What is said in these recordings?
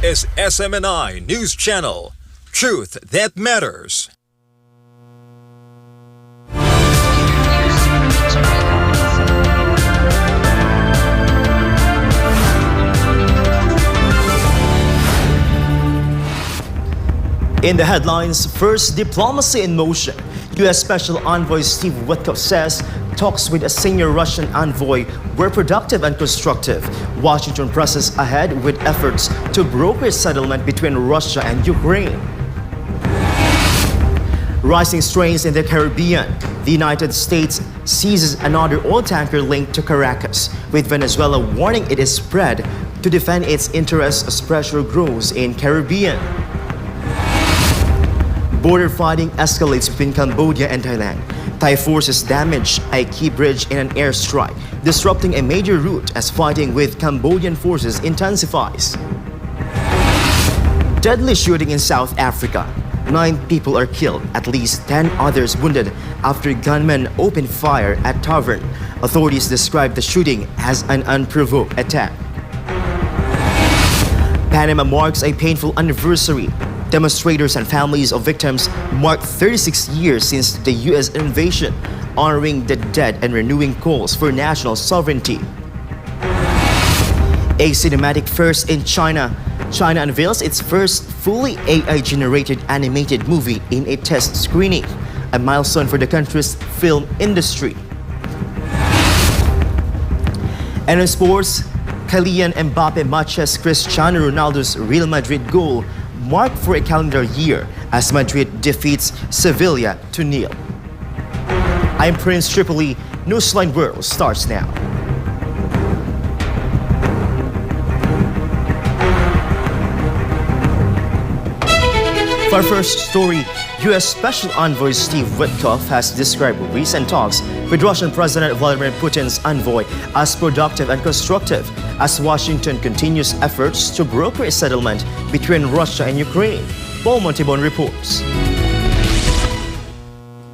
is SMNI News Channel. Truth that matters. In the headlines, first diplomacy in motion. U.S. Special Envoy Steve Witkoff says talks with a senior Russian envoy were productive and constructive. Washington presses ahead with efforts to broker settlement between Russia and Ukraine. Rising strains in the Caribbean. The United States seizes another oil tanker linked to Caracas, with Venezuela warning it is spread to defend its interests as pressure grows in Caribbean. Border fighting escalates between Cambodia and Thailand. Thai forces damage a key bridge in an airstrike, disrupting a major route as fighting with Cambodian forces intensifies. Deadly shooting in South Africa. 9 people are killed, at least 10 others wounded after gunmen opened fire at tavern. Authorities describe the shooting as an unprovoked attack. Panama marks a painful anniversary. Demonstrators and families of victims mark 36 years since the U.S. invasion, honoring the dead and renewing calls for national sovereignty. A cinematic first in China. China unveils its first fully AI-generated animated movie in a test screening, a milestone for the country's film industry. And in sports, Kylian Mbappe matches Cristiano Ronaldo's Real Madrid goal, marked for a calendar year as Madrid defeats Sevilla 2-0. I'm Prince Tripoli. Newsline World starts now. For our first story, U.S. Special Envoy Steve Witkoff has described recent talks with Russian President Vladimir Putin's envoy as productive and constructive as Washington continues efforts to broker a settlement between Russia and Ukraine. Paul Montibon reports.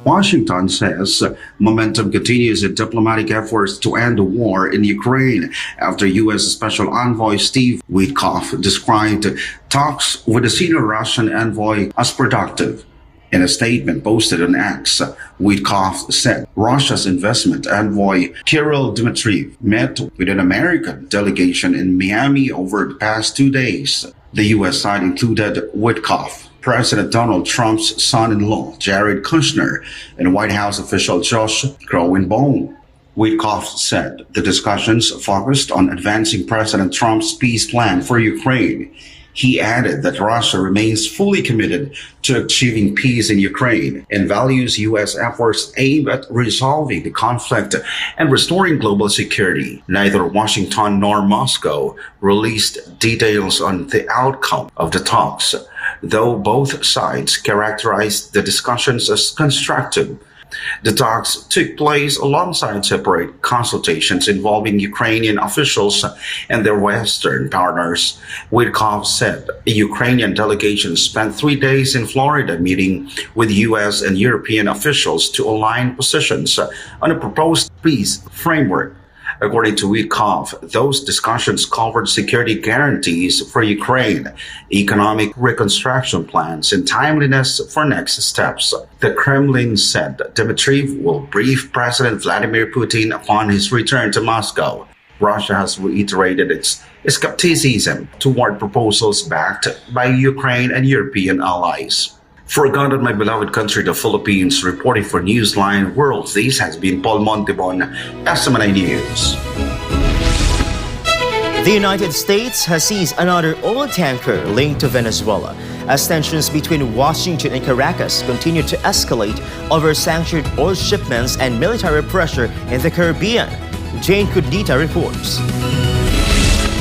Washington says momentum continues in diplomatic efforts to end the war in Ukraine after U.S. Special Envoy Steve Witkoff described talks with the senior Russian envoy as productive. In a statement posted on X, Witkoff said Russia's investment envoy Kirill Dmitriev met with an American delegation in Miami over the past 2 days. The U.S. side included Witkoff, President Donald Trump's son-in-law Jared Kushner, and White House official Josh Groenbaum. Witkoff said the discussions focused on advancing President Trump's peace plan for Ukraine. He added that Russia remains fully committed to achieving peace in Ukraine and values U.S. efforts aimed at resolving the conflict and restoring global security. Neither Washington nor Moscow released details on the outcome of the talks, though both sides characterized the discussions as constructive. The talks took place alongside separate consultations involving Ukrainian officials and their Western partners. Witkoff said a Ukrainian delegation spent 3 days in Florida meeting with U.S. and European officials to align positions on a proposed peace framework. According to Witkoff, those discussions covered security guarantees for Ukraine, economic reconstruction plans, and timeliness for next steps. The Kremlin said Dmitriev will brief President Vladimir Putin upon his return to Moscow. Russia has reiterated its skepticism toward proposals backed by Ukraine and European allies. Forgotten my beloved country, the Philippines, reporting for Newsline World. This has been Paul Montibon, SMNI News. The United States has seized another oil tanker linked to Venezuela as tensions between Washington and Caracas continue to escalate over sanctioned oil shipments and military pressure in the Caribbean. Jane Kudita reports.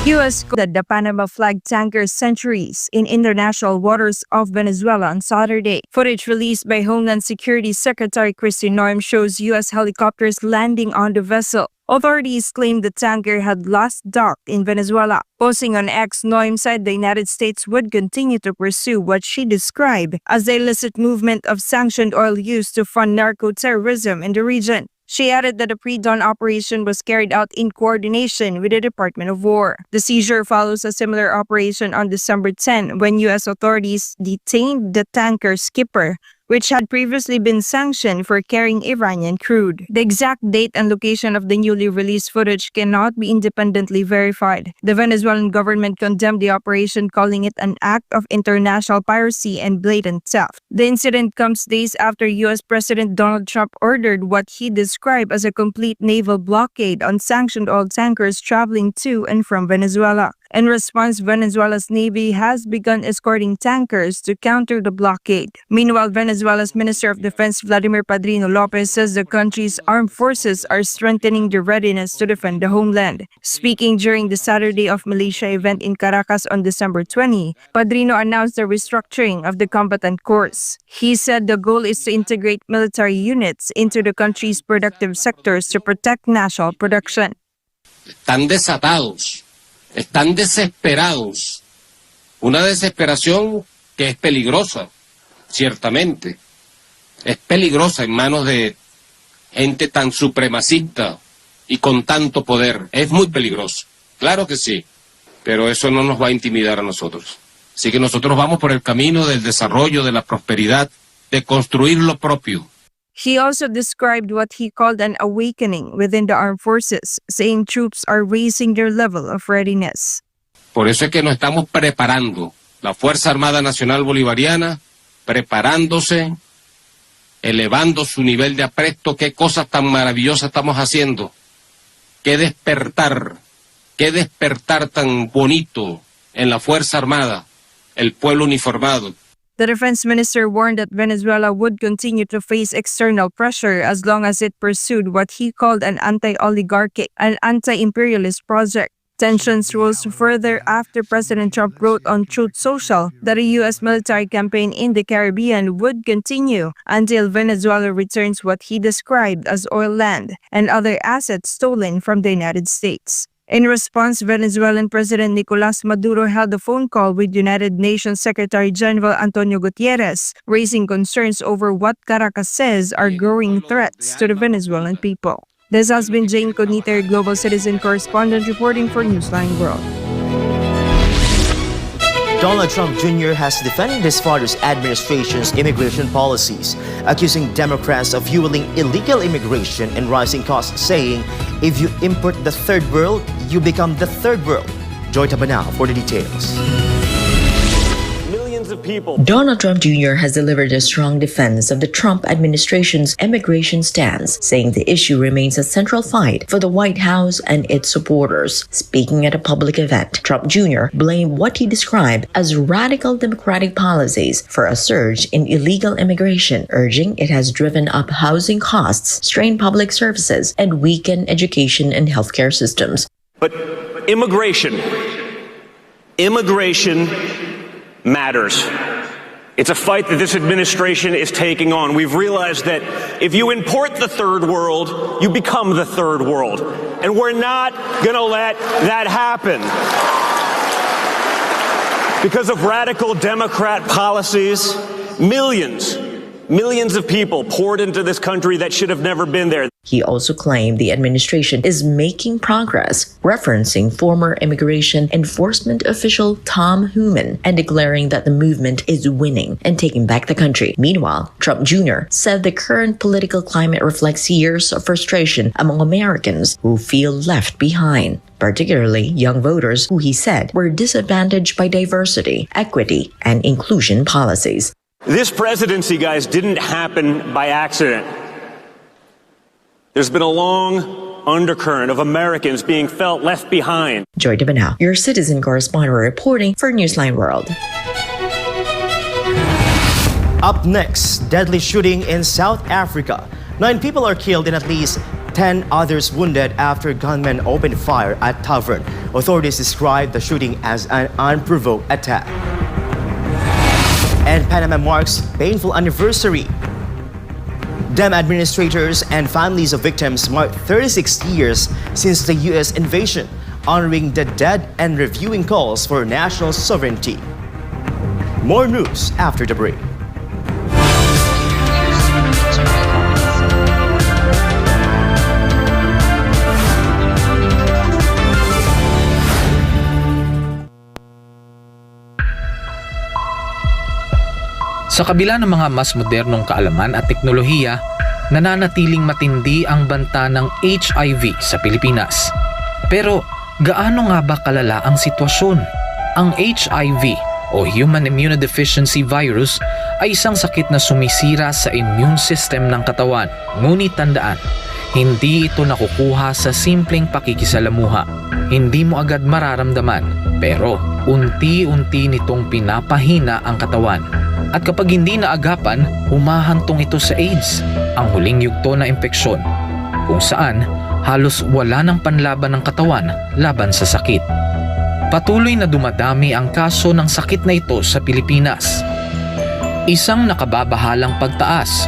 U.S. called the Panama flag tanker Centuries in international waters of Venezuela on Saturday. Footage released by Homeland Security Secretary Kristi Noem shows U.S. helicopters landing on the vessel. Authorities claimed the tanker had last docked in Venezuela. Posting on X, Noem said the United States would continue to pursue what she described as the illicit movement of sanctioned oil used to fund narco-terrorism in the region. She added that the pre-dawn operation was carried out in coordination with the Department of War. The seizure follows a similar operation on December 10 when U.S. authorities detained the tanker skipper, which had previously been sanctioned for carrying Iranian crude. The exact date and location of the newly released footage cannot be independently verified. The Venezuelan government condemned the operation, calling it an act of international piracy and blatant theft. The incident comes days after U.S. President Donald Trump ordered what he described as a complete naval blockade on sanctioned oil tankers traveling to and from Venezuela. In response, Venezuela's Navy has begun escorting tankers to counter the blockade. Meanwhile, Venezuela's Minister of Defense Vladimir Padrino Lopez says the country's armed forces are strengthening their readiness to defend the homeland. Speaking during the Saturday of Militia event in Caracas on December 20, Padrino announced the restructuring of the combatant corps. He said the goal is to integrate military units into the country's productive sectors to protect national production. Están desatados. Están desesperados, una desesperación que es peligrosa, ciertamente. Es peligrosa en manos de gente tan supremacista y con tanto poder. Es muy peligroso, claro que sí, pero eso no nos va a intimidar a nosotros. Así que nosotros vamos por el camino del desarrollo, de la prosperidad, de construir lo propio. He also described what he called an awakening within the armed forces, saying troops are raising their level of readiness. Por eso es que nos estamos preparando, la Fuerza Armada Nacional Bolivariana, preparándose, elevando su nivel de apresto. Qué cosas tan maravillosas estamos haciendo. Qué despertar tan bonito en la Fuerza Armada, el pueblo uniformado. The defense minister warned that Venezuela would continue to face external pressure as long as it pursued what he called an anti-oligarchic and anti-imperialist project. Tensions rose further after President Trump wrote on Truth Social that a U.S. military campaign in the Caribbean would continue until Venezuela returns what he described as oil land and other assets stolen from the United States. In response, Venezuelan President Nicolas Maduro held a phone call with United Nations Secretary General Antonio Gutierrez, raising concerns over what Caracas says are growing threats to the Venezuelan people. This has been Jane Coniter, Global Citizen Correspondent, reporting for Newsline World. Donald Trump Jr. has defended his father's administration's immigration policies, accusing Democrats of fueling illegal immigration and rising costs, saying, if you import the third world, you become the third world. Joy Tabanao for the details. Of people. Donald Trump Jr. has delivered a strong defense of the Trump administration's immigration stance, saying the issue remains a central fight for the White House and its supporters. Speaking at a public event, Trump Jr. blamed what he described as radical Democratic policies for a surge in illegal immigration, urging it has driven up housing costs, strained public services, and weakened education and healthcare systems. But immigration matters. It's a fight that this administration is taking on. We've realized that if you import the third world, you become the third world. And we're not going to let that happen. Because of radical Democrat policies, millions of people poured into this country that should have never been there. He also claimed the administration is making progress, referencing former immigration enforcement official Tom Hooman and declaring that the movement is winning and taking back the country. Meanwhile, Trump Jr. said the current political climate reflects years of frustration among Americans who feel left behind, particularly young voters who he said were disadvantaged by diversity, equity, and inclusion policies. This presidency, guys, didn't happen by accident. There's been a long undercurrent of Americans being felt left behind. Joy Tabanao, your citizen correspondent reporting for Newsline World. Up next, deadly shooting in South Africa. 9 people are killed and at least 10 others wounded after gunmen opened fire at tavern. Authorities described the shooting as an unprovoked attack. And Panama marks painful anniversary. Dem administrators and families of victims mark 36 years since the U.S. invasion, honoring the dead and reviewing calls for national sovereignty. More news after the break. Sa kabila ng mga mas modernong kaalaman at teknolohiya, nananatiling matindi ang banta ng HIV sa Pilipinas. Pero gaano nga ba kalala ang sitwasyon? Ang HIV o Human Immunodeficiency Virus ay isang sakit na sumisira sa immune system ng katawan. Ngunit tandaan, hindi ito nakukuha sa simpleng pakikisalamuha. Hindi mo agad mararamdaman, pero unti-unti nitong pinapahina ang katawan. At kapag hindi naagapan, humahantong ito sa AIDS, ang huling yugto na impeksyon, kung saan halos wala ng panlaban ng katawan laban sa sakit. Patuloy na dumadami ang kaso ng sakit na ito sa Pilipinas. Isang nakababahalang pagtaas.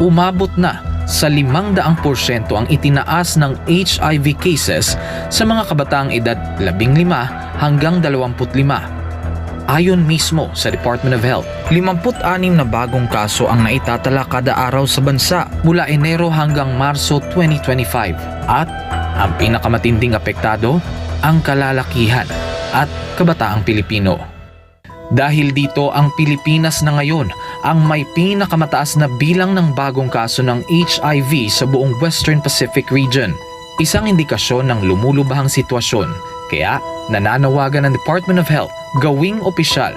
Umabot na sa 500% ang itinaas ng HIV cases sa mga kabataang edad 15 hanggang 25. Ayon mismo sa Department of Health, 56 na bagong kaso ang naitatala kada araw sa bansa mula Enero hanggang Marso 2025. At ang pinakamatinding apektado, ang kalalakihan at kabataang Pilipino. Dahil dito, ang Pilipinas na ngayon ang may pinakamataas na bilang ng bagong kaso ng HIV sa buong Western Pacific region. Isang indikasyon ng lumulubahang sitwasyon. Kaya nananawagan ng Department of Health gawing opisyal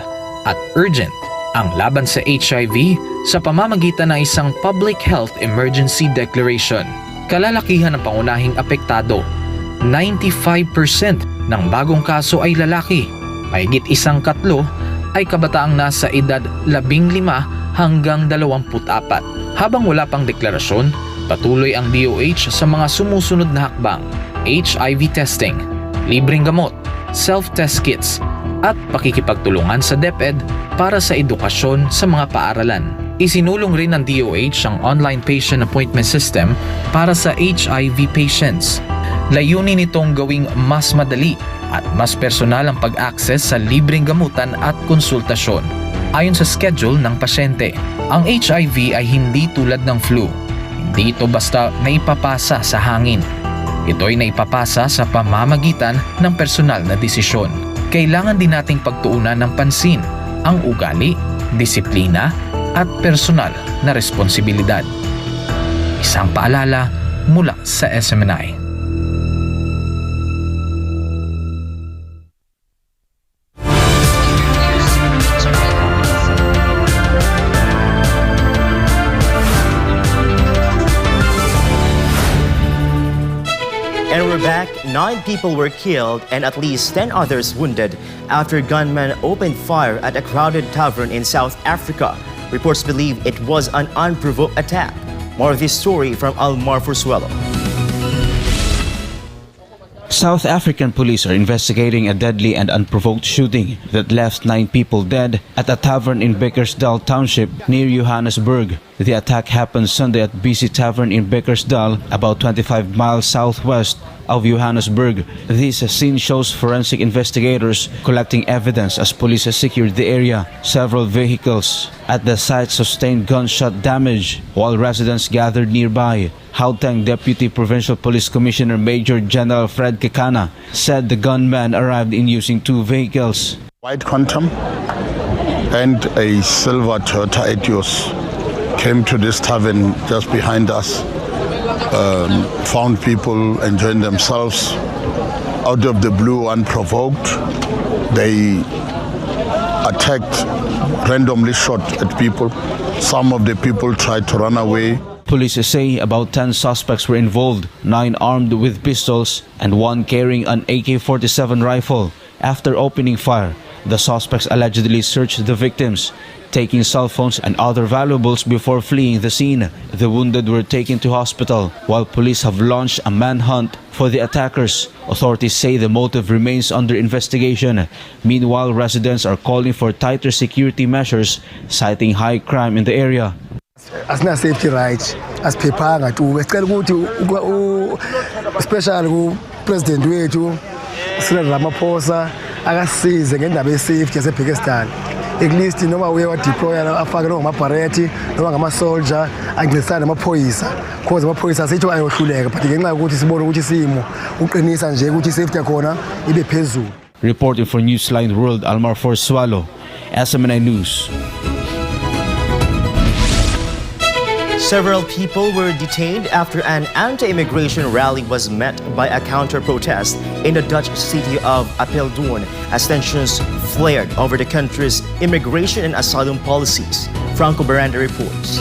at urgent ang laban sa HIV sa pamamagitan ng isang Public Health Emergency Declaration. Kalalakihan ng pangunahing apektado. 95% ng bagong kaso ay lalaki. Mahigit 1/4 ay kabataang nasa edad 15 hanggang 24. Habang wala pang deklarasyon, patuloy ang DOH sa mga sumusunod na hakbang: HIV testing, libreng gamot, self-test kits, at pakikipagtulungan sa DepEd para sa edukasyon sa mga paaralan. Isinulong rin ng DOH ang online patient appointment system para sa HIV patients. Layunin nitong gawing mas madali at mas personal ang pag-access sa libreng gamutan at konsultasyon. Ayon sa schedule ng pasyente, ang HIV ay hindi tulad ng flu. Hindi ito basta naipapasa sa hangin. Ito ay naipapasa sa pamamagitan ng personal na desisyon. Kailangan din nating pagtuunan ng pansin ang ugali, disiplina, at personal na responsibilidad. Isang paalala mula sa SMNI. And we're back. 9 people were killed and at least 10 others wounded after gunmen opened fire at a crowded tavern in South Africa. Reports believe it was an unprovoked attack. More of this story from Almar Fursuelo. South African police are investigating a deadly and unprovoked shooting that left 9 people dead at a tavern in Bakersdal Township near Johannesburg. The attack happened Sunday at BC Tavern in Bakersdal, about 25 miles southwest of Johannesburg. This scene shows forensic investigators collecting evidence as police secured the area. Several vehicles at the site sustained gunshot damage while residents gathered nearby. Gauteng Deputy Provincial Police Commissioner Major General Fred Kekana said the gunman arrived in using 2 vehicles. White Quantum and a silver Toyota Etios came to this tavern just behind us, found people enjoying themselves out of the blue, unprovoked. They attacked, randomly shot at people. Some of the people tried to run away. Police say about 10 suspects were involved, 9 armed with pistols and 1 carrying an AK-47 rifle. After opening fire, the suspects allegedly searched the victims, taking cell phones and other valuables before fleeing the scene. The wounded were taken to hospital, while police have launched a manhunt for the attackers. Authorities say the motive remains under investigation. Meanwhile, residents are calling for tighter security measures, citing high crime in the area. Asina safety rights asiphepanga tu esicela ukuthi special ku president wethu Cyril Ramaphosa akasize ngendaba ye-safety yaseBhekistan. At least noma uye wadeploya afake ngamaBhareti noma ngama-soldier ancedisane namaphoyisa, cause amaphoyisa asitsho ayohluleka, but ngenxa yokuthi sibone ukuthi isimo uqinisa nje ukuthi i-safety yakhona ibe phezulu. Reporting for Newsline World, Almar Fursuelo, SMNI News. Several people were detained after an anti-immigration rally was met by a counter-protest in the Dutch city of Apeldoorn as tensions flared over the country's immigration and asylum policies. Franco Baranda reports.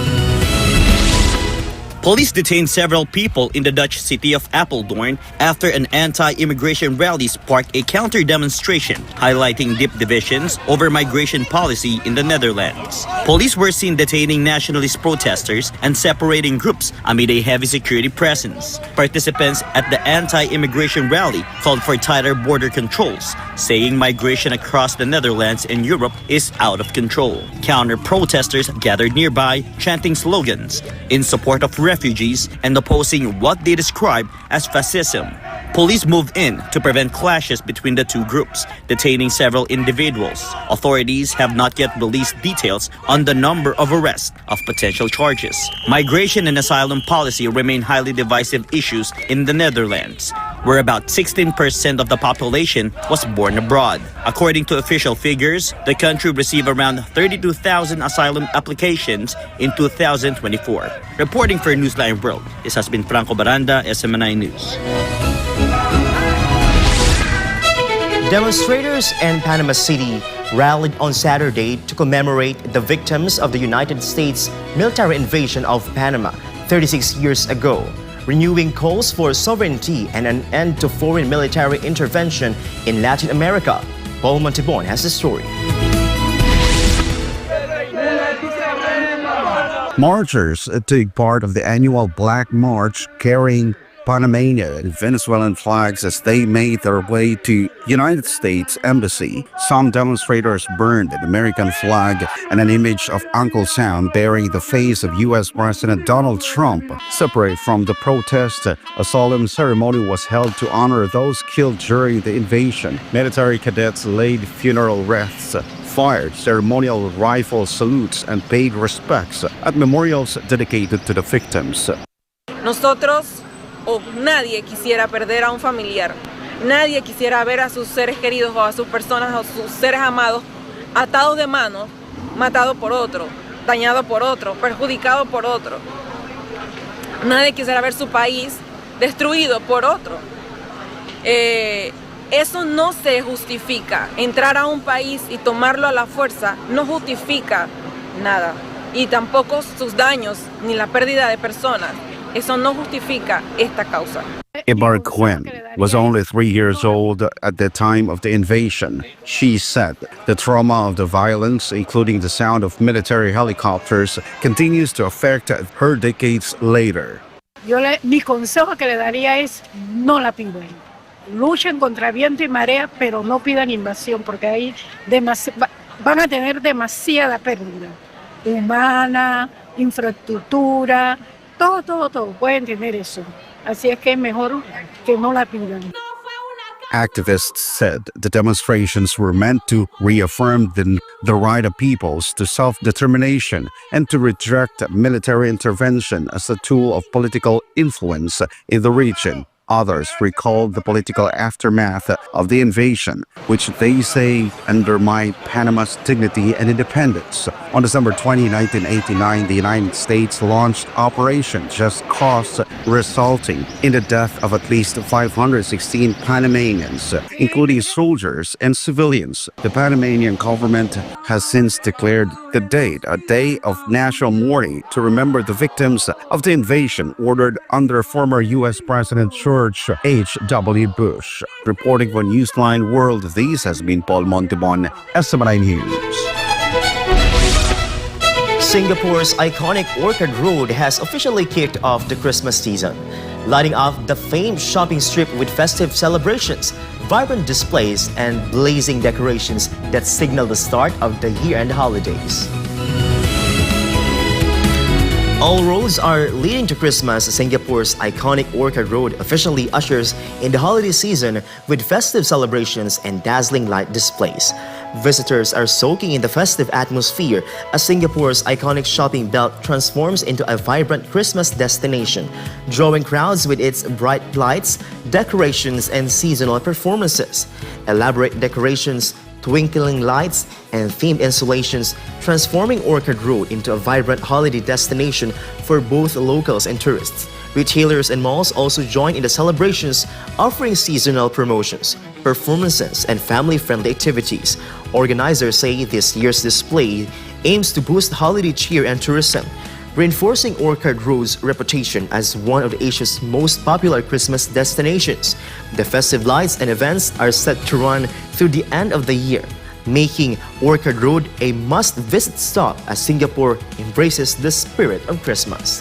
Police detained several people in the Dutch city of Apeldoorn after an anti-immigration rally sparked a counter-demonstration, highlighting deep divisions over migration policy in the Netherlands. Police were seen detaining nationalist protesters and separating groups amid a heavy security presence. Participants at the anti-immigration rally called for tighter border controls, saying migration across the Netherlands and Europe is out of control. Counter-protesters gathered nearby, chanting slogans in support of refugees and opposing what they describe as fascism. Police moved in to prevent clashes between the two groups, detaining several individuals. Authorities have not yet released details on the number of arrests of potential charges. Migration and asylum policy remain highly divisive issues in the Netherlands, where about 16% of the population was born abroad. According to official figures, the country received around 32,000 asylum applications in 2024. Reporting for Newsline World, this has been Franco Baranda, SMNI News. Demonstrators in Panama City rallied on Saturday to commemorate the victims of the United States military invasion of Panama 36 years ago, renewing calls for sovereignty and an end to foreign military intervention in Latin America. Paul Montibon has the story. Marchers took part of the annual Black March carrying Panamanian and Venezuelan flags as they made their way to United States Embassy. Some demonstrators burned an American flag and an image of Uncle Sam bearing the face of U.S. President Donald Trump. Separate from the protest, a solemn ceremony was held to honor those killed during the invasion. Military cadets laid funeral wreaths, fired ceremonial rifle salutes, and paid respects at memorials dedicated to the victims. Nosotros o nadie quisiera perder a un familiar. Nadie quisiera ver a sus seres queridos o a sus personas o sus seres amados atados de manos, matados por otro, dañados por otro, perjudicados por otro. Nadie quisiera ver su país destruido por otro. Eso no se justifica. Entrar a un país y tomarlo a la fuerza no justifica nada. Y tampoco sus daños ni la pérdida de personas. Eso no justifica esta causa. Ibar Quinn was only 3 years old at the time of the invasion. She said the trauma of the violence, including the sound of military helicopters, continues to affect her decades later. Mi consejo que le daría es no la pidan. Luchen contra viento y marea, pero no pidan invasión, porque ahí van a tener demasiada pérdida humana, infraestructura, todo, pueden tener eso. Así es que es mejor que no la pidan. Activists said the demonstrations were meant to reaffirm the right of peoples to self-determination and to reject military intervention as a tool of political influence in the region. Others recalled the political aftermath of the invasion, which they say undermined Panama's dignity and independence. On December 20, 1989, the United States launched Operation Just Cause, resulting in the death of at least 516 Panamanians, including soldiers and civilians. The Panamanian government has since declared the date a day of national mourning to remember the victims of the invasion ordered under former U.S. President George H.W. Bush. Reporting for Newsline World, this has been Paul Montibon, SMNI News. Singapore's iconic Orchard Road has officially kicked off the Christmas season, lighting up the famed shopping strip with festive celebrations, vibrant displays, and blazing decorations that signal the start of the year-end holidays. All roads are leading to Christmas. Singapore's iconic Orchard Road officially ushers in the holiday season with festive celebrations and dazzling light displays. Visitors are soaking in the festive atmosphere as Singapore's iconic shopping belt transforms into a vibrant Christmas destination, drawing crowds with its bright lights, decorations, and seasonal performances. Elaborate decorations, twinkling lights, and themed installations, transforming Orchard Road into a vibrant holiday destination for both locals and tourists. Retailers and malls also join in the celebrations, offering seasonal promotions, performances, and family-friendly activities. Organizers say this year's display aims to boost holiday cheer and tourism, reinforcing Orchard Road's reputation as one of Asia's most popular Christmas destinations. The festive lights and events are set to run through the end of the year, making Orchard Road a must-visit stop as Singapore embraces the spirit of Christmas.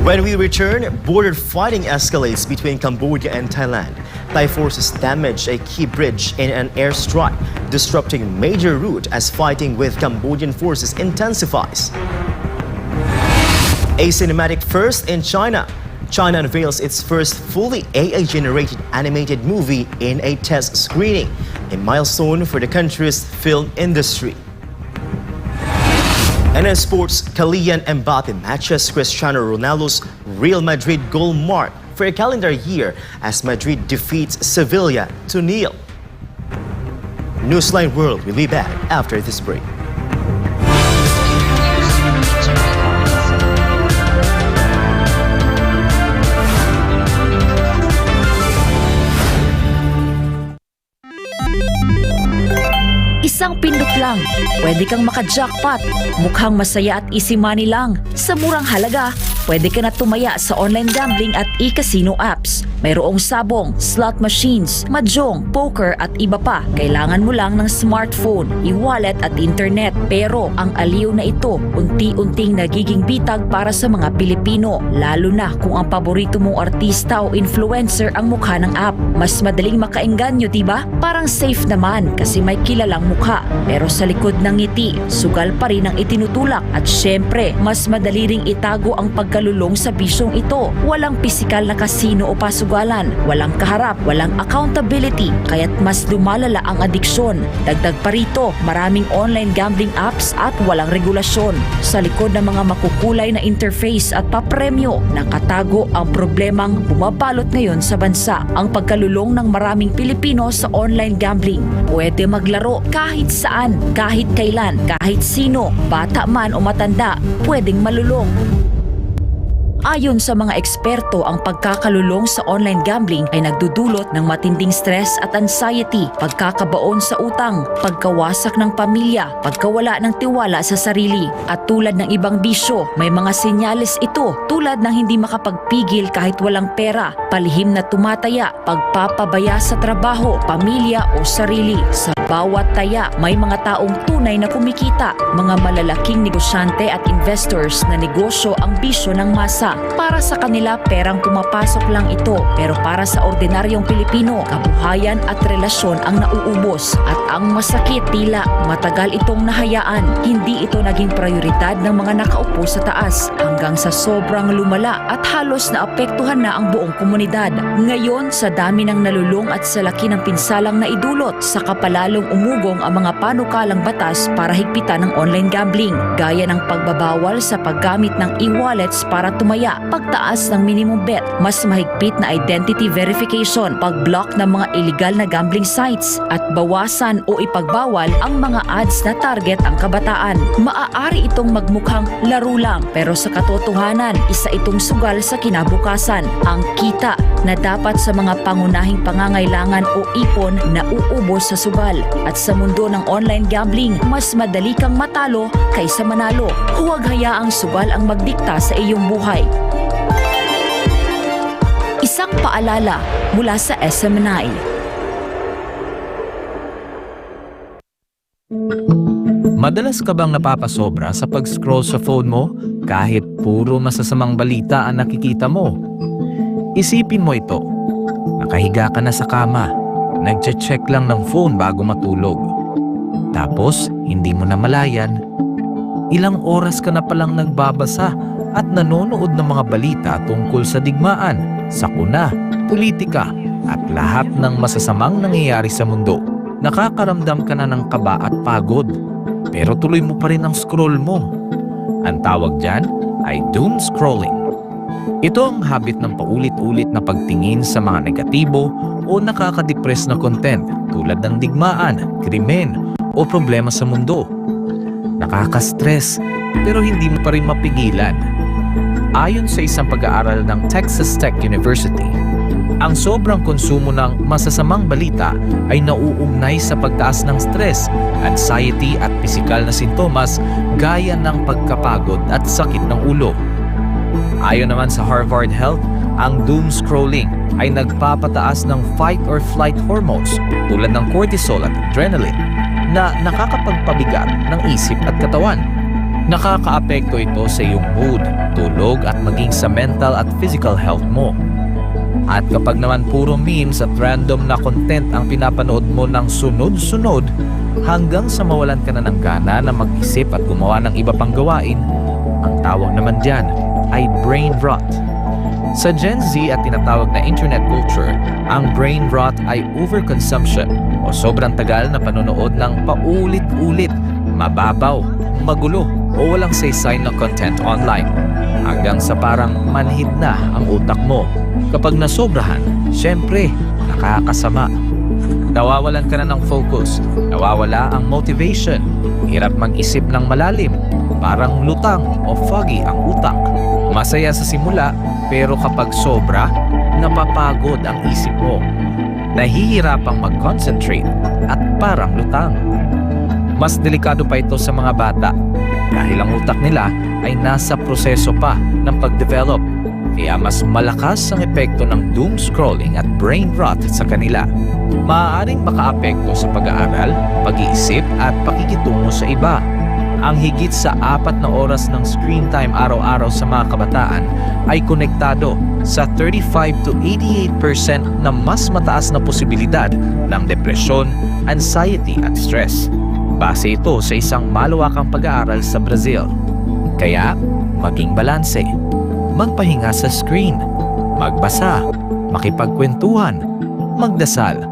When we return, border fighting escalates between Cambodia and Thailand. Thai forces damage a key bridge in an airstrike, disrupting major route as fighting with Cambodian forces intensifies. A cinematic first in China. China unveils its first fully AI-generated animated movie in a test screening, a milestone for the country's film industry. And in sports, Kylian Mbappe matches Cristiano Ronaldo's Real Madrid goal mark for a calendar year as Madrid defeats Sevilla 2-0. Newsline World will be back after this break. Isang pindot lang, pwede kang maka-jackpot. Mukhang masaya at easy money lang. Sa murang halaga, pwede ka na tumaya sa online gambling at e-casino apps. Mayroong sabong, slot machines, mahjong, poker at iba pa. Kailangan mo lang ng smartphone, e-wallet at internet. Pero ang aliw na ito, unti-unting nagiging bitag para sa mga Pilipino. Lalo na kung ang paborito mong artista o influencer ang mukha ng app. Mas madaling makaengganyo, diba? Parang safe naman kasi may kilalang mukha. Pero sa likod ng ngiti, sugal pa rin ang itinutulak. At syempre, mas madali ring itago ang pagkalulong sa bisyong ito. Walang pisikal na kasino o pasugalan, walang kaharap, walang accountability, kaya't mas lumalala ang adiksyon. Dagdag pa rito, maraming online gambling apps at walang regulasyon. Sa likod ng mga makukulay na interface at papremyo, nakatago ang problemang bumabalot ngayon sa bansa. Ang pagkalulong ng maraming Pilipino sa online gambling. Pwede maglaro kahit saan, kahit kailan, kahit sino, bata man o matanda, pwedeng malulong. Ayon sa mga eksperto, ang pagkakalulong sa online gambling ay nagdudulot ng matinding stress at anxiety, pagkakabaon sa utang, pagkawasak ng pamilya, pagkawala ng tiwala sa sarili. At tulad ng ibang bisyo, may mga senyales ito tulad ng hindi makapagpigil kahit walang pera, palihim na tumataya, pagpapabaya sa trabaho, pamilya o sarili. Sa bawat taya, may mga taong tunay na kumikita, mga malalaking negosyante at investors na negosyo ang bisyo ng masa. Para sa kanila, perang pumapasok lang ito. Pero para sa ordinaryong Pilipino, kabuhayan at relasyon ang nauubos. At ang masakit, tila matagal itong nahayaan. Hindi ito naging prioridad ng mga nakaupo sa taas hanggang sa sobrang lumala at halos naapektuhan na ang buong komunidad. Ngayon, sa dami ng nalulong at sa laki ng pinsalang naidulot, saka palalong umugong ang mga panukalang batas para higpitan ng online gambling, gaya ng pagbabawal sa paggamit ng e-wallets para tumaya, pagtaas ng minimum bet, mas mahigpit na identity verification, pag-block ng mga illegal na gambling sites, at bawasan o ipagbawal ang mga ads na target ang kabataan. Maaari itong magmukhang laro lang, pero sa katotohanan, isa itong sugal sa kinabukasan. Ang kita na dapat sa mga pangunahing pangangailangan o ipon na uubos sa sugal. At sa mundo ng online gambling, mas madali kang matalo kaysa manalo. Huwag hayaang sugal ang magdikta sa iyong buhay. Isang paalala mula sa SMNI. Madalas ka bang napapasobra sa pag-scroll sa phone mo kahit puro masasamang balita ang nakikita mo? Isipin mo ito. Nakahiga ka na sa kama, nagche-check lang ng phone bago matulog. Tapos, hindi mo na malayan, ilang oras ka na palang nagbabasa at nanonood ng mga balita tungkol sa digmaan, sakuna, politika, at lahat ng masasamang nangyayari sa mundo. Nakakaramdam ka na ng kaba at pagod, pero tuloy mo pa rin ang scroll mo. Ang tawag dyan ay doom scrolling. Ito ang habit ng paulit-ulit na pagtingin sa mga negatibo o nakakadepress na content tulad ng digmaan, krimen o problema sa mundo. Nakaka-stress pero hindi mo pa rin mapigilan. Ayon sa isang pag-aaral ng Texas Tech University, ang sobrang konsumo ng masasamang balita ay nauugnay sa pagtaas ng stress, anxiety at pisikal na sintomas gaya ng pagkapagod at sakit ng ulo. Ayon naman sa Harvard Health, ang doom scrolling ay nagpapataas ng fight or flight hormones tulad ng cortisol at adrenaline na nakakapagpabigat ng isip at katawan. Nakakaapekto ito sa iyong mood, tulog at maging sa mental at physical health mo. At kapag naman puro memes at random na content ang pinapanood mo ng sunod-sunod hanggang sa mawalan ka na ng gana na mag-isip at gumawa ng iba pang gawain, ang tawag naman dyan ay brain rot. Sa Gen Z at tinatawag na internet culture, ang brain rot ay overconsumption o sobrang tagal na panonood ng paulit-ulit, mababaw, magulo o walang saysay na content online hanggang sa parang manhid na ang utak mo. Kapag nasobrahan, syempre, nakakasama. Nawawalan ka na ng focus, nawawala ang motivation, hirap mag-isip ng malalim, parang lutang o foggy ang utak. Masaya sa simula, pero kapag sobra, napapagod ang isip mo. Nahihirapang mag-concentrate at parang lutang. Mas delikado pa ito sa mga bata dahil ang utak nila ay nasa proseso pa ng pag-develop. Kaya mas malakas ang epekto ng doom scrolling at brain rot sa kanila. Maaaring makaapekto sa pag-aaral, pag-iisip at pakikitungo sa iba. Ang higit sa 4 na oras ng screen time araw-araw sa mga kabataan ay konektado sa 35 to 88% na mas mataas na posibilidad ng depresyon, anxiety at stress. Base ito sa isang malawakang pag-aaral sa Brazil. Kaya, maging balanse. Magpahinga sa screen, magbasa, makipagkwentuhan, magdasal,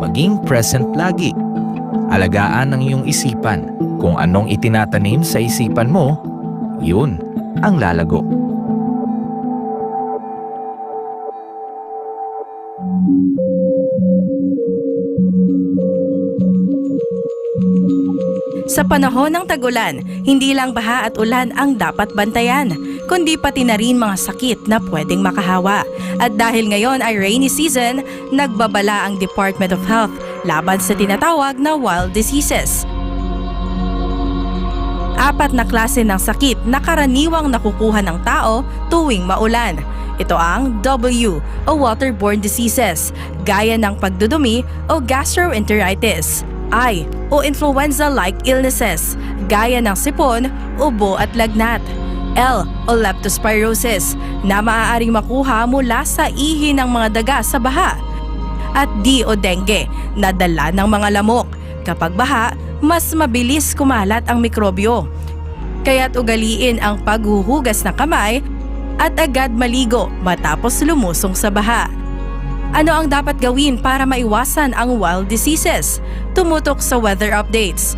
maging present lagi. Alagaan ang iyong isipan. Kung anong itinatanim sa isipan mo, yun ang lalago. Sa panahon ng tag-ulan, hindi lang baha at ulan ang dapat bantayan, kundi pati na rin mga sakit na pwedeng makahawa. At dahil ngayon ay rainy season, nagbabala ang Department of Health laban sa tinatawag na wild diseases. 4 na klase ng sakit na karaniwang nakukuha ng tao tuwing maulan. Ito ang W o waterborne diseases, gaya ng pagdudumi o gastroenteritis. I o influenza-like illnesses, gaya ng sipon, ubo at lagnat. L o leptospirosis, na maaaring makuha mula sa ihi ng mga daga sa baha. At D o dengue, na dala ng mga lamok. Kapag baha, mas mabilis kumalat ang mikrobyo. Kaya't ugaliin ang paghuhugas ng kamay at agad maligo matapos lumusong sa baha. Ano ang dapat gawin para maiwasan ang wild diseases? Tumutok sa weather updates.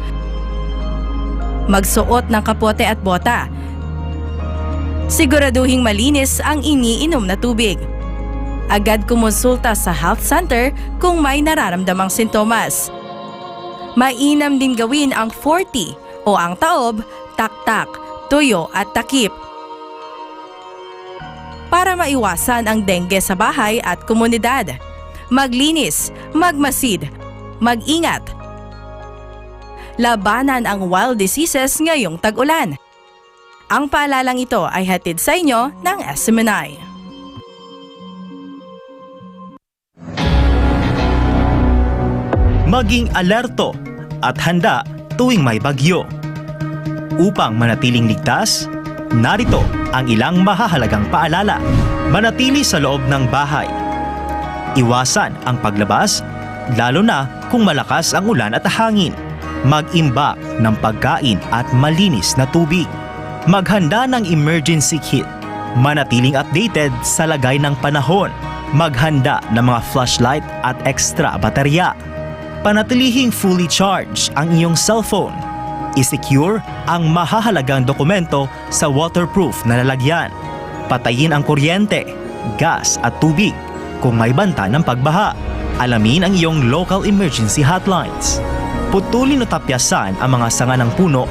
Magsuot ng kapote at bota. Siguraduhing malinis ang iniinom na tubig. Agad kumonsulta sa health center kung may nararamdamang sintomas. Mainam din gawin ang 40 o ang taob, taktak, tuyo at takip para maiwasan ang dengue sa bahay at komunidad. Maglinis, magmasid, mag-ingat. Labanan ang wild diseases ngayong tag-ulan. Ang paalalang ito ay hatid sa inyo ng SMNI. Maging alerto at handa tuwing may bagyo. Upang manatiling ligtas, narito ang ilang mahahalagang paalala. Manatili sa loob ng bahay. Iwasan ang paglabas, lalo na kung malakas ang ulan at hangin. Mag-imbak ng pagkain at malinis na tubig. Maghanda ng emergency kit. Manatiling updated sa lagay ng panahon. Maghanda ng mga flashlight at extra baterya. Panatilihing fully charged ang iyong cellphone. I-secure ang mahahalagang dokumento sa waterproof na lalagyan. Patayin ang kuryente, gas at tubig kung may banta ng pagbaha. Alamin ang iyong local emergency hotlines. Putulin o tapyasan ang mga sanga ng puno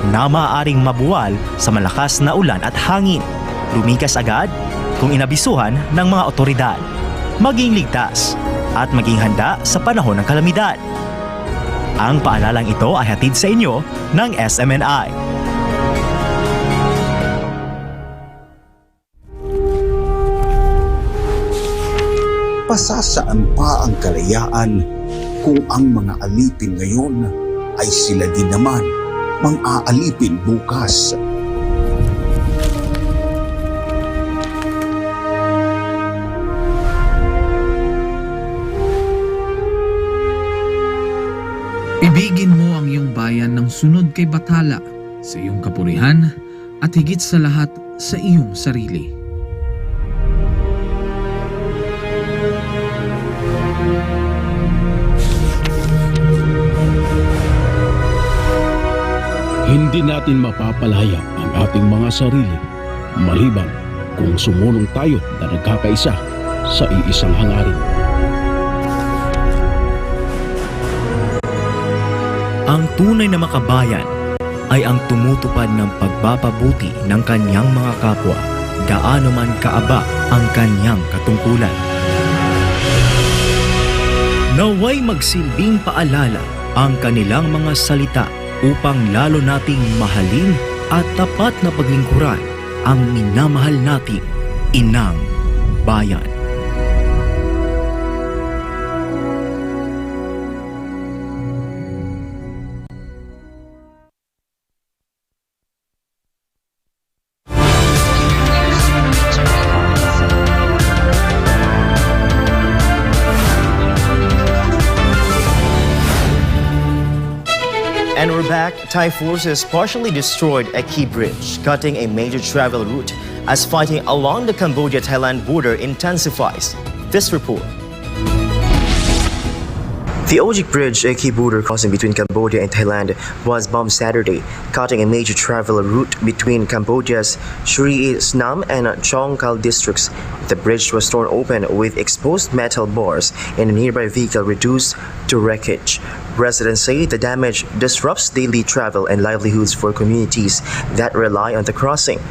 na maaaring mabuwal sa malakas na ulan at hangin. Lumikas agad kung inabisuhan ng mga otoridad. Maging ligtas at maging handa sa panahon ng kalamidad. Ang paalalang ito ay hatid sa inyo ng SMNI. Pasasaan pa ang kalayaan kung ang mga alipin ngayon ay sila din naman mang-aalipin bukas. Ibigin mo ang iyong bayan ng sunod kay Bathala, sa iyong kapurihan at higit sa lahat sa iyong sarili. Hindi natin mapapalaya ang ating mga sarili maliban kung sumunong tayo na nagkakaisa sa iisang hangarin. Ang tunay na makabayan ay ang tumutupad ng pagpapabuti ng kanyang mga kapwa, gaano man kaaba ang kanyang katungkulan. Naway magsilbing paalala ang kanilang mga salita upang lalo nating mahalin at tapat na paglingkuran ang minamahal nating inang bayan. And we're back. Thai forces partially destroyed a key bridge, cutting a major travel route as fighting along the Cambodia-Thailand border intensifies. This report. The Ojik Bridge, a key border crossing between Cambodia and Thailand, was bombed Saturday, cutting a major travel route between Cambodia's Sri Snam and Chongkal districts. The bridge was torn open with exposed metal bars and a nearby vehicle reduced to wreckage. Residents say the damage disrupts daily travel and livelihoods for communities that rely on the crossing.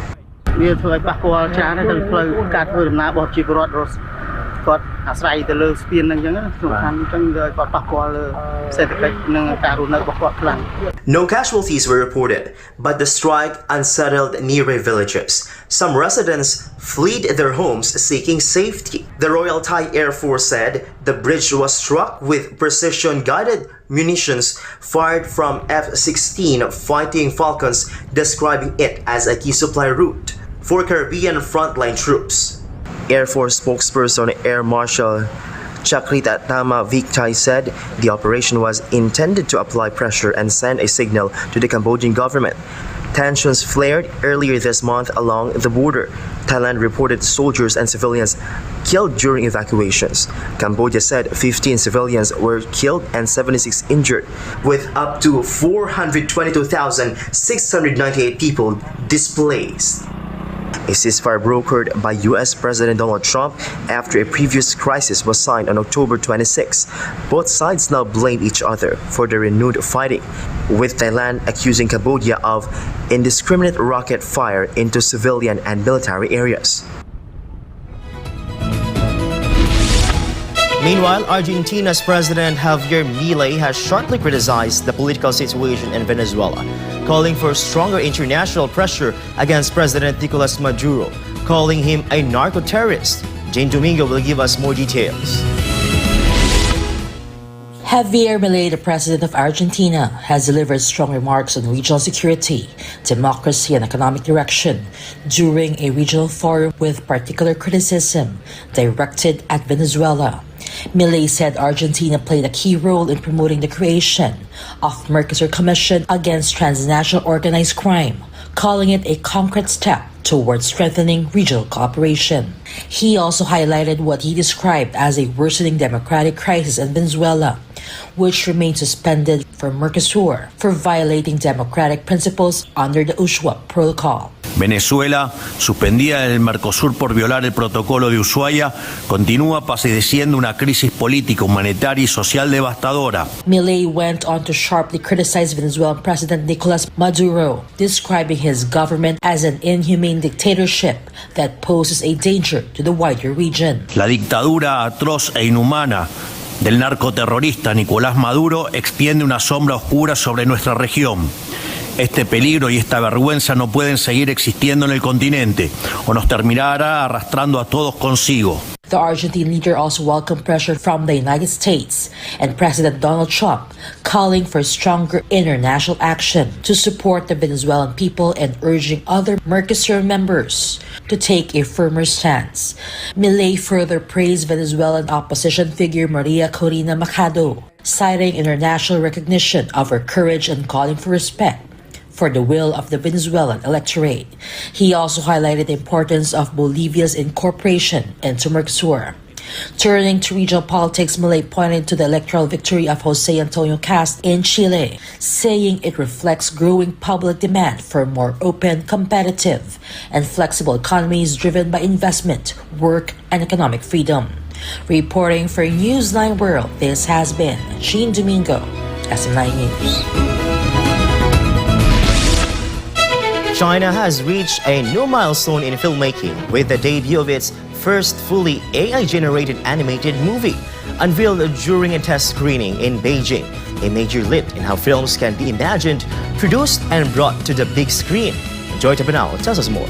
គាត់អាស្រ័យទៅលើស្ពានហ្នឹងអញ្ចឹងសំខាន់អញ្ចឹងគាត់ប៉ះពាល់លើសេដ្ឋកិច្ចនិងការរស់នៅរបស់គាត់ខ្លាំង No casualties were reported, but the strike unsettled nearby villages. Some residents fled their homes seeking safety. The Royal Thai Air Force said the bridge was struck with precision-guided munitions fired from F-16 Fighting Falcons, describing it as a key supply route for Caribbean frontline troops. Air Force spokesperson Air Marshal Chakritatama Viktai said the operation was intended to apply pressure and send a signal to the Cambodian government. Tensions flared earlier this month along the border. Thailand reported soldiers and civilians killed during evacuations. Cambodia said 15 civilians were killed and 76 injured, with up to 422,698 people displaced. A ceasefire brokered by U.S. President Donald Trump after a previous crisis was signed on October 26. Both sides now blame each other for the renewed fighting, with Thailand accusing Cambodia of indiscriminate rocket fire into civilian and military areas. Meanwhile, Argentina's President Javier Milei has sharply criticized the political situation in Venezuela, calling for stronger international pressure against President Nicolas Maduro, calling him a narco-terrorist. Jane Domingo will give us more details. Javier Milei, the president of Argentina, has delivered strong remarks on regional security, democracy, and economic direction during a regional forum with particular criticism directed at Venezuela. Milei said Argentina played a key role in promoting the creation of Mercosur Commission against transnational organized crime, calling it a concrete step towards strengthening regional cooperation. He also highlighted what he described as a worsening democratic crisis in Venezuela, which remains suspended for Mercosur for violating democratic principles under the USHWA protocol. Venezuela, suspendida del Mercosur por violar el protocolo de Ushuaia, continúa padeciendo una crisis política, humanitaria y social devastadora. Milei went on to sharply criticize Venezuelan President Nicolas Maduro, describing his government as an inhumane dictatorship that poses a danger to the wider region. La dictadura atroz e inhumana del narcoterrorista Nicolás Maduro extiende una sombra oscura sobre nuestra región. Este peligro y esta vergüenza no pueden seguir existiendo en el continente o nos terminará arrastrando a todos consigo. The Argentine leader also welcomed pressure from the United States and President Donald Trump, calling for stronger international action to support the Venezuelan people and urging other Mercosur members to take a firmer stance. Milei further praised Venezuelan opposition figure Maria Corina Machado, citing international recognition of her courage and calling for respect for the will of the Venezuelan electorate. He also highlighted the importance of Bolivia's incorporation into Mercosur. Turning to regional politics, Milei pointed to the electoral victory of Jose Antonio Cast in Chile, saying it reflects growing public demand for more open, competitive, and flexible economies driven by investment, work, and economic freedom. Reporting for Newsline World, this has been Jean Domingo, SMNI News. China has reached a new milestone in filmmaking with the debut of its first fully AI-generated animated movie, unveiled during a test screening in Beijing, a major leap in how films can be imagined, produced, and brought to the big screen. Joy Tabanao tells us more.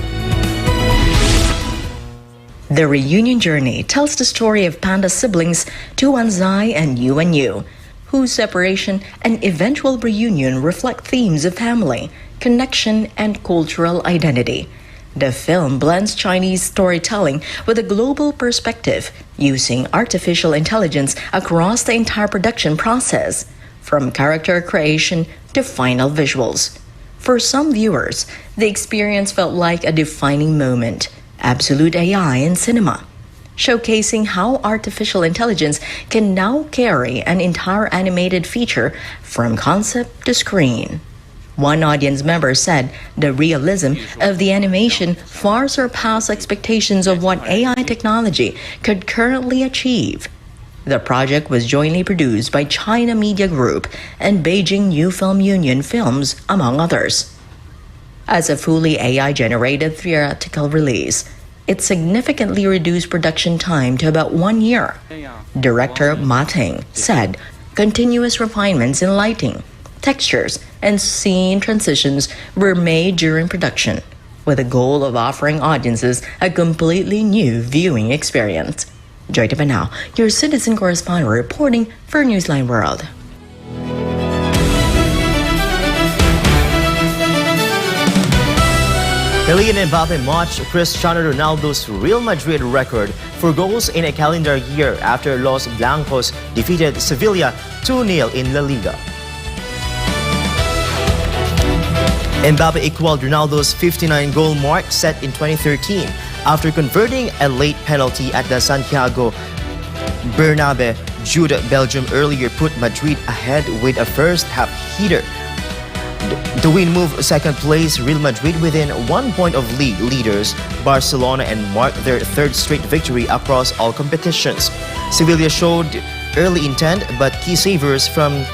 The reunion journey tells the story of panda siblings Tu Anzai and Yu and Yu, whose separation and eventual reunion reflect themes of family, connection, and cultural identity. The film blends Chinese storytelling with a global perspective, using artificial intelligence across the entire production process, from character creation to final visuals. For some viewers, the experience felt like a defining moment, absolute AI in cinema, showcasing how artificial intelligence can now carry an entire animated feature from concept to screen. One audience member said the realism of the animation far surpassed expectations of what AI technology could currently achieve. The project was jointly produced by China Media Group and Beijing New Film Union Films, among others. As a fully AI-generated theatrical release, it significantly reduced production time to about 1 year. Director Ma Ting said continuous refinements in lighting, textures, and scene transitions were made during production, with the goal of offering audiences a completely new viewing experience. Joy Tabanao, your citizen correspondent reporting for Newsline World. Kylian Mbappe matched Cristiano Ronaldo's Real Madrid record for goals in a calendar year after Los Blancos defeated Sevilla 2-0 in La Liga. Mbappe equaled Ronaldo's 59-goal mark set in 2013 after converting a late penalty at the Santiago Bernabeu. Jude Belgium earlier put Madrid ahead with a first-half heater. The win moved second place Real Madrid within 1 point of league leaders Barcelona and marked their third straight victory across all competitions. Sevilla showed early intent, but key savers from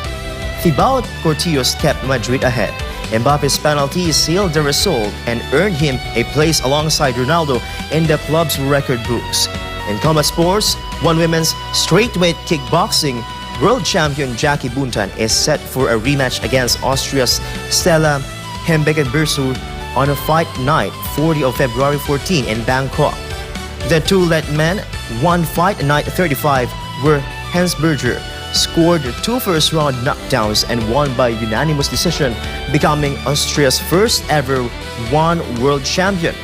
Thibaut Courtois kept Madrid ahead. Mbappe's penalty sealed the result and earned him a place alongside Ronaldo in the club's record books. In combat sports, one women's straightweight kickboxing world champion Jackie Buntan is set for a rematch against Austria's Stella Hembekenbersu on a fight night 40 of February 14 in Bangkok. The two led men won fight night 35 where Hensberger scored 2 first-round knockdowns and won by unanimous decision, becoming Austria's first ever one world champion.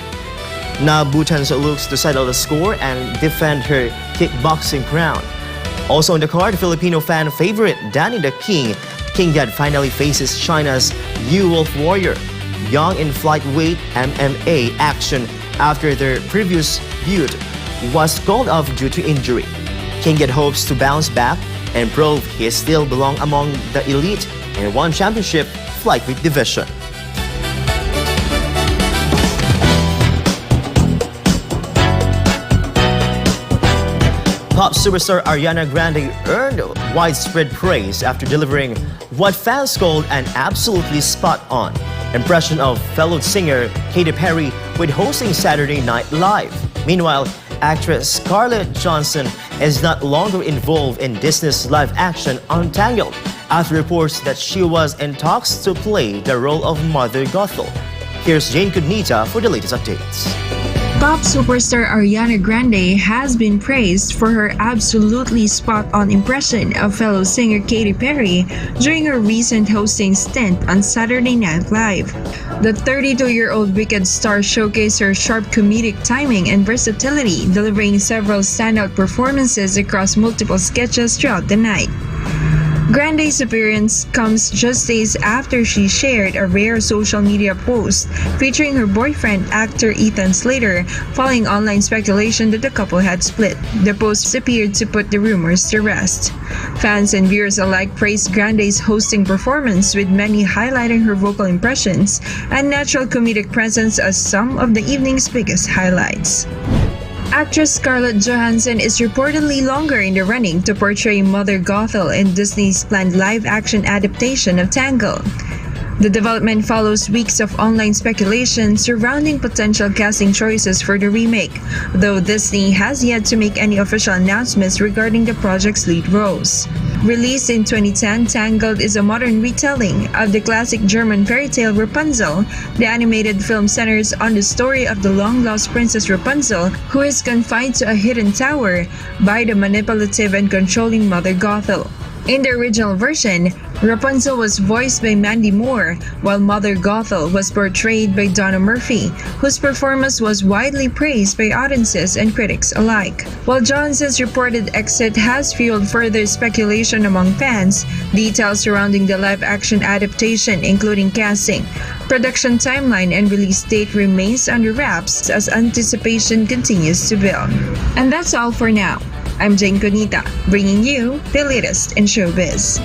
Now Bhutan looks to settle the score and defend her kickboxing crown. Also on the card, Filipino fan favorite Danny the King Yad finally faces China's Yu Wolf Warrior, young in flyweight MMA action after their previous feud was called off due to injury. King Yad hopes to bounce back and prove he still belongs among the elite in one championship flyweight division. Pop superstar Ariana Grande earned widespread praise after delivering what fans called an absolutely spot-on impression of fellow singer Katy Perry with hosting Saturday Night Live. Meanwhile, actress Scarlett Johansson is not longer involved in Disney's live-action Untangled after reports that she was in talks to play the role of Mother Gothel. Here's Jane Cognita for the latest updates. Pop superstar Ariana Grande has been praised for her absolutely spot-on impression of fellow singer Katy Perry during her recent hosting stint on Saturday Night Live. The 32-year-old Wicked star showcased her sharp comedic timing and versatility, delivering several standout performances across multiple sketches throughout the night. Grande's appearance comes just days after she shared a rare social media post featuring her boyfriend, actor Ethan Slater, following online speculation that the couple had split. The post appeared to put the rumors to rest. Fans and viewers alike praised Grande's hosting performance, with many highlighting her vocal impressions and natural comedic presence as some of the evening's biggest highlights. Actress Scarlett Johansson is reportedly longer in the running to portray Mother Gothel in Disney's planned live-action adaptation of Tangled. The development follows weeks of online speculation surrounding potential casting choices for the remake, though Disney has yet to make any official announcements regarding the project's lead roles. Released in 2010, Tangled is a modern retelling of the classic German fairy tale Rapunzel. The animated film centers on the story of the long-lost Princess Rapunzel, who is confined to a hidden tower by the manipulative and controlling Mother Gothel. In the original version, Rapunzel was voiced by Mandy Moore, while Mother Gothel was portrayed by Donna Murphy, whose performance was widely praised by audiences and critics alike. While Johnson's reported exit has fueled further speculation among fans, details surrounding the live-action adaptation, including casting, production timeline, and release date, remains under wraps as anticipation continues to build. And that's all for now. I'm Jane Cognita, bringing you the latest in showbiz.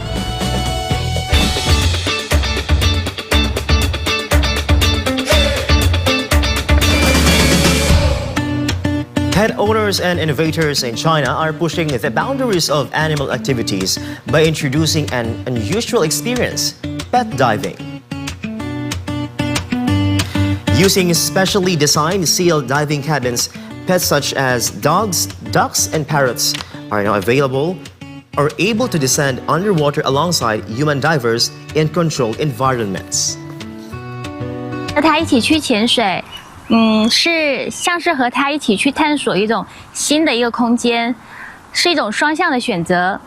Pet owners and innovators in China are pushing the boundaries of animal activities by introducing an unusual experience: pet diving. Using specially designed sealed diving cabins, pets such as dogs, ducks, and parrots are now available or able to descend underwater alongside human divers in controlled environments. 和他一起去潜水，是像是和他一起去探索一种新的一个空间，是一种双向的选择。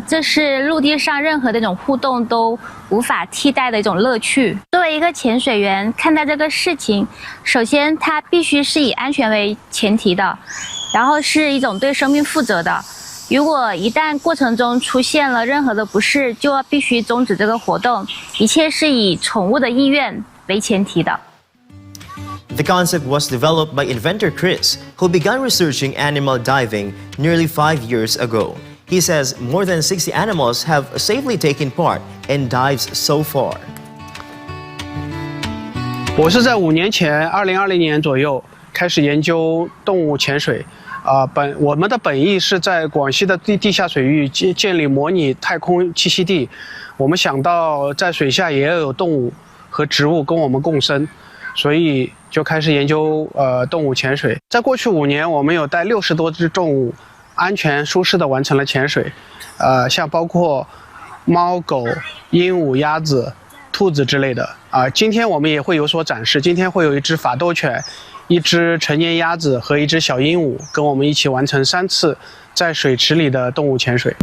这是陆地上任何的一种互动都无法替代的一种乐趣。作为一个潜水员，看待这个事情，首先它必须是以安全为前提的，然后是一种对生命负责的。如果一旦过程中出现了任何的不适，就必须终止这个活动。一切是以宠物的意愿为前提的。The concept was developed by inventor Chris, who began researching animal diving nearly 5 years ago. He says more than 60 animals have safely taken part in dives so far. 我是在5年前，2020年左右开始研究动物潜水。我们的本意是在广西的地下水域建立模拟太空栖息地。我们想到在水下也要有动物和植物跟我们共生，所以就开始研究动物潜水。在过去5年，我们有带60多只动物安全舒适地完成了潜水，像包括猫、狗、鹦鹉、鸭子、兔子之类的。今天我们也会有所展示，今天会有一只法斗犬、一只成年鸭子和一只小鹦鹉跟我们一起完成3次在水池里的动物潜水。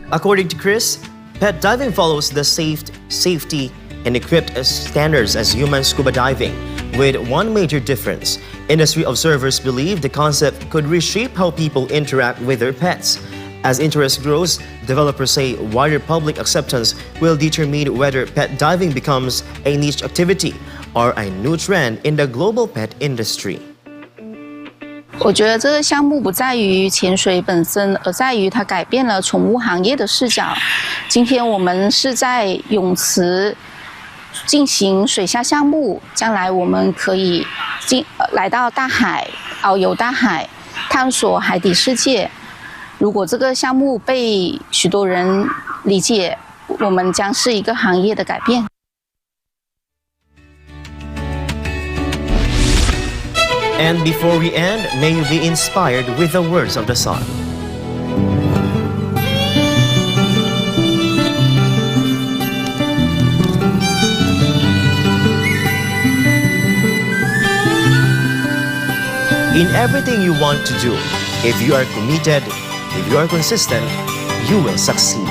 According to Chris, pet diving follows the safety and equipped standards as human scuba diving, with one major difference. Industry observers believe the concept could reshape how people interact with their pets. As interest grows, developers say wider public acceptance will determine whether pet diving becomes a niche activity or a new trend in the global pet industry. 我觉得这个项目不在于潜水本身，而在于它改变了宠物行业的视角。今天我们是在泳池进行水下项目，将来我们可以来到大海，遨游大海，探索海底世界。如果这个项目被许多人理解，我们将是一个行业的改变。And before we end, may you be inspired with the words of the song. In everything you want to do, if you are committed, if you are consistent, you will succeed.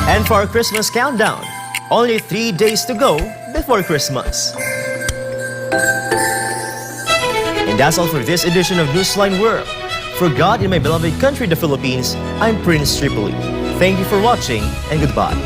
And for our Christmas countdown, only 3 days to go before Christmas. And that's all for this edition of Newsline World. For God in my beloved country, the Philippines, I'm Prince Tripoli. Thank you for watching and goodbye.